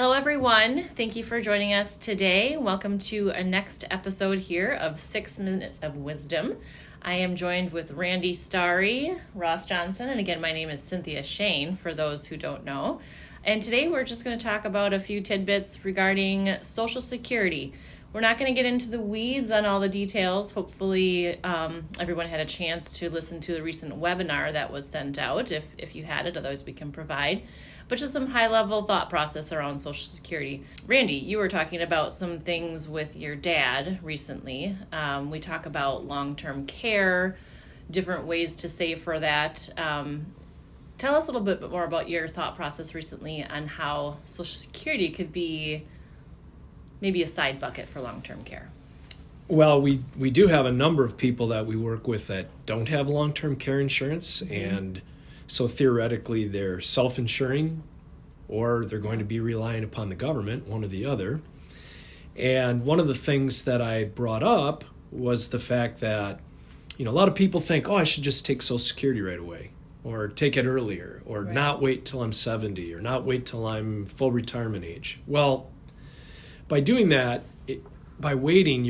Hello, everyone. Thank you for joining us today. Welcome to a next episode here of 6 Minutes of Wisdom. I am joined with Randy Starry, Ross Johnson, and again, my name is Cynthia Shane, for those who don't know. And today we're just going to talk about a few tidbits regarding Social Security. We're not going to get into the weeds on all the details. Hopefully everyone had a chance to listen to the recent webinar that was sent out, if you had it, otherwise we can provide. But just some high-level thought process around Social Security. Randy, you were talking about some things with your dad recently. We talk about long-term care, different ways to save for that. Tell us a little bit more about your thought process recently on how Social Security could be maybe a side bucket for long-term care. Well, we do have a number of people that we work with that don't have long-term care insurance, and so theoretically they're self-insuring or they're going to be relying upon the government, one or the other. And one of the things that I brought up was the fact that, a lot of people think, I should just take Social Security right away, or take it earlier, or not wait till I'm 70, or not wait till I'm full retirement age. Well, by doing that, by waiting,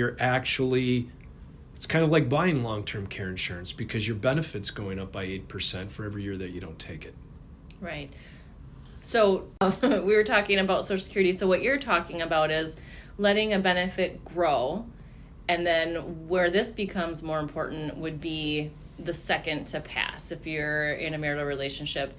it's kind of like buying long-term care insurance because your benefit's going up by 8% for every year that you don't take it. Right. So we were talking about Social Security. So what you're talking about is letting a benefit grow. And then where this becomes more important would be the second to pass. If you're in a marital relationship,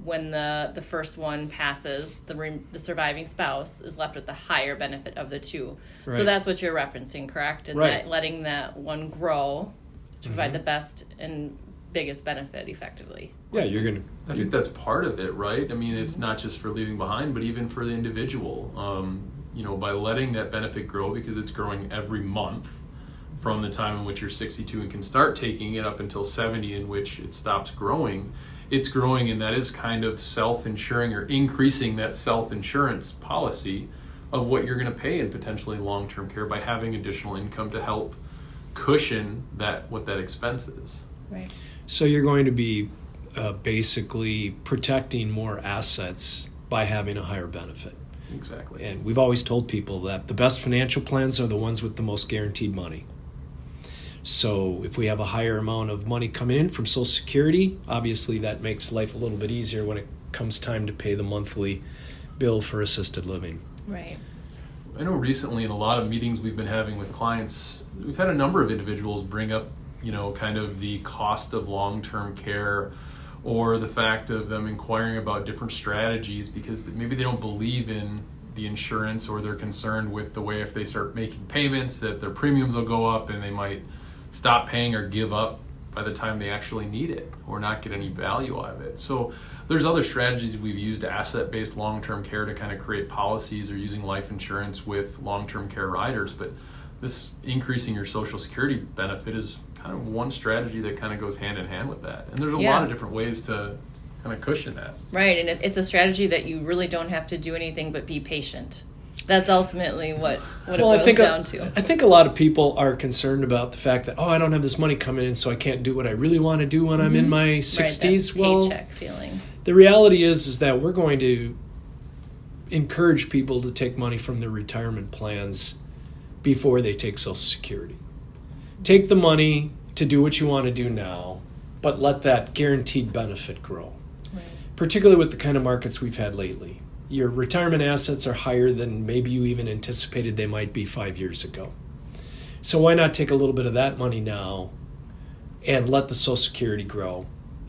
when the first one passes, the surviving spouse is left with the higher benefit of the two. Right. So that's what you're referencing, correct? And that letting that one grow to provide the best and biggest benefit effectively. Yeah, I think that's part of it, right? I mean, it's not just for leaving behind, but even for the individual. By letting that benefit grow, because it's growing every month from the time in which you're 62 and can start taking it up until 70, in which it stops growing. It's growing, and that is kind of self-insuring or increasing that self-insurance policy of what you're going to pay in potentially long-term care by having additional income to help cushion what that expense is. Right. So you're going to be basically protecting more assets by having a higher benefit. Exactly. And we've always told people that the best financial plans are the ones with the most guaranteed money. So if we have a higher amount of money coming in from Social Security, obviously that makes life a little bit easier when it comes time to pay the monthly bill for assisted living. Right. I know recently in a lot of meetings we've been having with clients, we've had a number of individuals bring up, kind of the cost of long-term care, or the fact of them inquiring about different strategies because maybe they don't believe in the insurance, or they're concerned with the way if they start making payments that their premiums will go up and they might stop paying or give up by the time they actually need it or not get any value out of it. So there's other strategies we've used, asset-based long-term care, to kind of create policies, or using life insurance with long-term care riders. But this increasing your Social Security benefit is kind of one strategy that kind of goes hand in hand with that. And there's a lot of different ways to kind of cushion that. Right, and it's a strategy that you really don't have to do anything but be patient. That's ultimately what it boils down to. I think a lot of people are concerned about the fact that, I don't have this money coming in, so I can't do what I really want to do when I'm in my 60s. Right, that paycheck feeling. The reality is that we're going to encourage people to take money from their retirement plans before they take Social Security. Take the money to do what you want to do now, but let that guaranteed benefit grow. Right. Particularly with the kind of markets we've had lately. Your retirement assets are higher than maybe you even anticipated they might be 5 years ago. So why not take a little bit of that money now and let the Social Security grow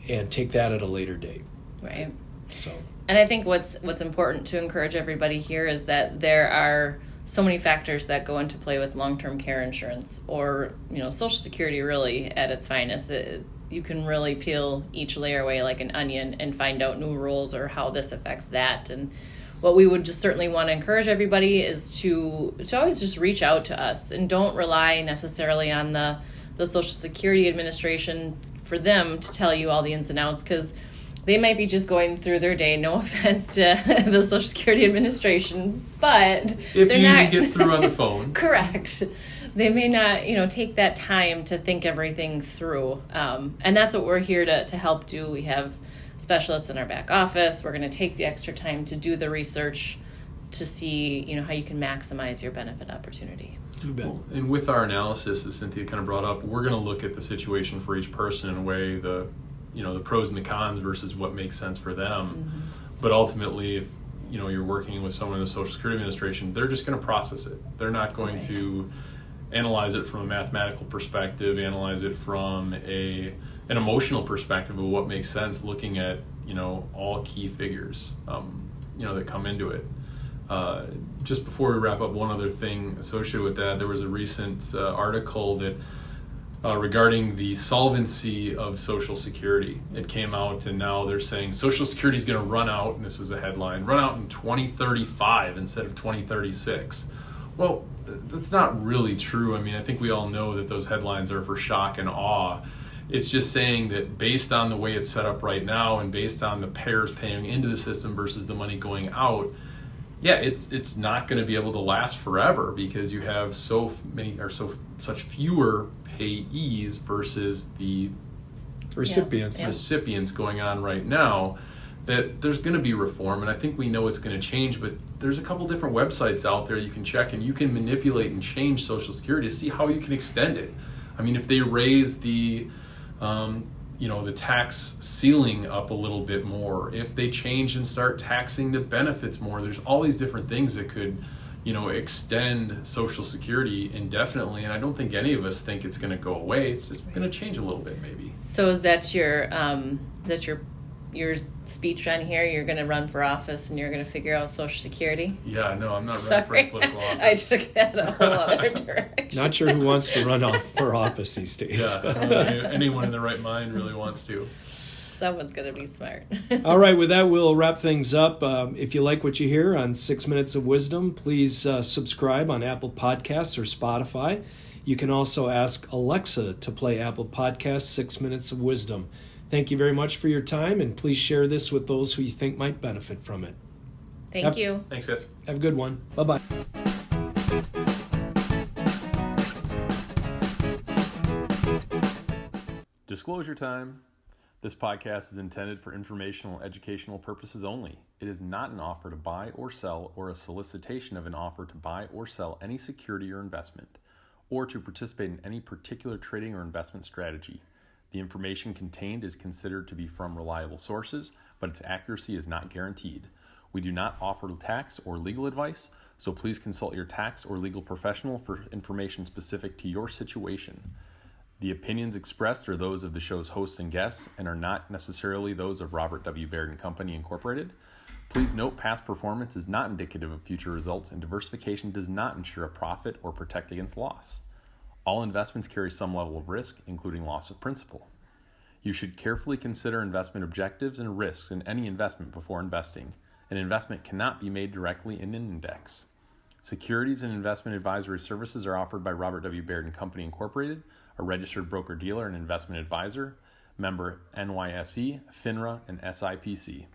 and take that at a later date? Right. So. And I think what's important to encourage everybody here is that there are so many factors that go into play with long-term care insurance, or Social Security really at its finest. You can really peel each layer away like an onion and find out new rules or how this affects that. And what we would just certainly want to encourage everybody is to always just reach out to us, and don't rely necessarily on the Social Security Administration for them to tell you all the ins and outs, because they might be just going through their day. No offense to the Social Security Administration, but if you even get through on the phone. Correct. They may not, take that time to think everything through. And that's what we're here to help do. We have specialists in our back office. We're going to take the extra time to do the research, to see, how you can maximize your benefit opportunity. You bet. Well, and with our analysis, as Cynthia kind of brought up, we're going to look at the situation for each person and weigh the pros and the cons versus what makes sense for them. Mm-hmm. But ultimately, if you're working with someone in the Social Security Administration, they're just going to process it. They're not going to analyze it from a mathematical perspective, analyze it from an emotional perspective of what makes sense, looking at all key figures that come into it. Just before we wrap up, one other thing associated with that, there was a recent article that regarding the solvency of Social Security. It came out, and now they're saying Social Security is going to run out, and this was a headline, run out in 2035 instead of 2036. Well, that's not really true. I mean, I think we all know that those headlines are for shock and awe. It's just saying that based on the way it's set up right now and based on the payers paying into the system versus the money going out, it's not going to be able to last forever because you have such fewer payees versus the recipients going on right now, that there's going to be reform, and I think we know it's going to change, but there's a couple different websites out there you can check, and you can manipulate and change Social Security to see how you can extend it. I mean, if they raise the tax ceiling up a little bit more, if they change and start taxing the benefits more, there's all these different things that could, extend Social Security indefinitely. And I don't think any of us think it's going to go away. It's just going to change a little bit, maybe. So is that your speech on here? You're going to run for office and you're going to figure out Social Security? Yeah, no, I'm not running for a political office. I took that a whole other direction. Not sure who wants to run for office these days. Yeah, I don't know anyone in their right mind really wants to. Someone's going to be smart. All right, with that, we'll wrap things up. If you like what you hear on 6 Minutes of Wisdom, please subscribe on Apple Podcasts or Spotify. You can also ask Alexa to play Apple Podcasts 6 Minutes of Wisdom. Thank you very much for your time, and please share this with those who you think might benefit from it. Thank you. Thanks, guys. Have a good one. Bye-bye. Disclosure time. This podcast is intended for informational, educational purposes only. It is not an offer to buy or sell or a solicitation of an offer to buy or sell any security or investment, or to participate in any particular trading or investment strategy. The information contained is considered to be from reliable sources, but its accuracy is not guaranteed. We do not offer tax or legal advice, so please consult your tax or legal professional for information specific to your situation. The opinions expressed are those of the show's hosts and guests and are not necessarily those of Robert W. Baird & Company, Incorporated. Please note past performance is not indicative of future results, and diversification does not ensure a profit or protect against loss. All investments carry some level of risk, including loss of principal. You should carefully consider investment objectives and risks in any investment before investing. An investment cannot be made directly in an index. Securities and investment advisory services are offered by Robert W. Baird & Company, Incorporated, a registered broker-dealer and investment advisor, member NYSE, FINRA, and SIPC.